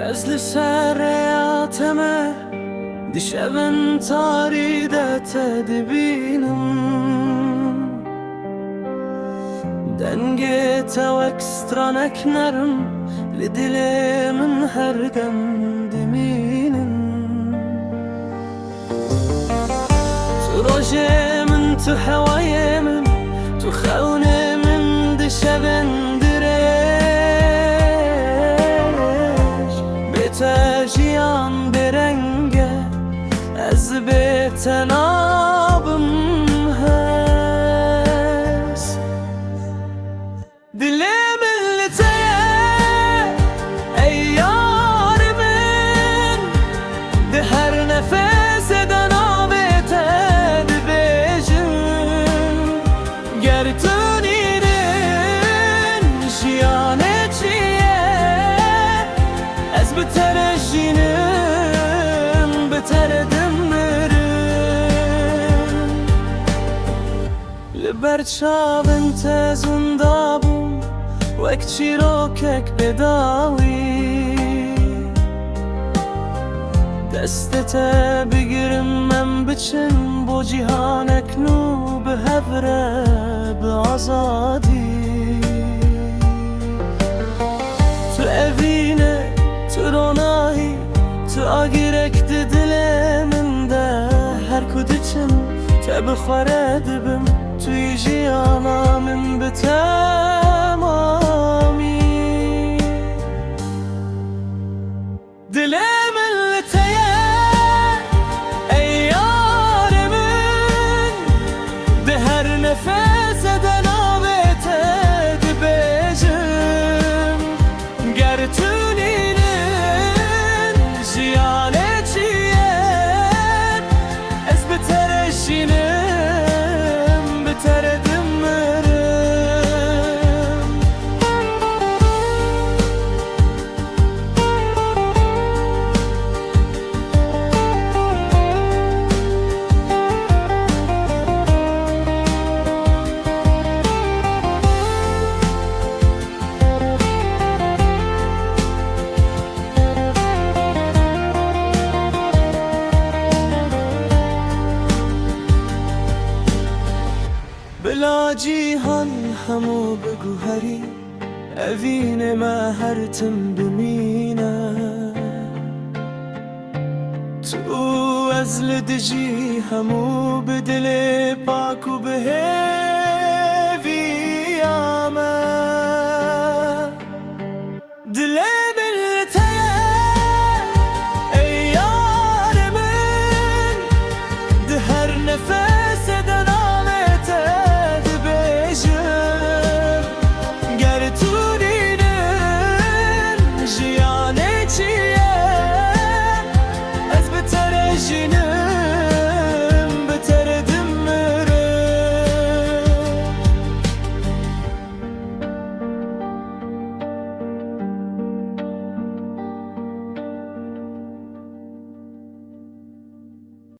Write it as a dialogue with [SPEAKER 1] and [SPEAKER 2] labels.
[SPEAKER 1] Ez li serreyate me dişevin taride te dibînim. Dengê te wek stranek nerim li dilê min her dem dimînin. Tu rojê min, tu hewayê min, tu xewnê min dişevin dirêj. Bê te jiyan bêrenge, ez bê te nabim hes. Dilê min li te ye ey yarê min, di her nefesê de navê te dibêjim. Ger tu nînin jiyanê çi ye, ez bi te re jînim, bi te re dimirim. Li ber çavên te zunda bûm wek çîrokek bêdawî. Destê te bigirim em biçin bo cîhanek nû, bi hev re bi azadî. Tu evîne, tu ronahî, tu agîrek di dilê min de. Her ku diçim te bi xwe re dibim, tu yî jiyana min bi temamî. Dilê min li te ye ey yarê min, di her nefesê de navê te dibêjim. Ger tu nînin jiyanê çi ye, ez bi te re jînim, bi te re dimirim. Bila cîhan hemû bi guherî, evînê me her tim bimîne. Tu ez li dijî hemû bi dilê pak û bihêv.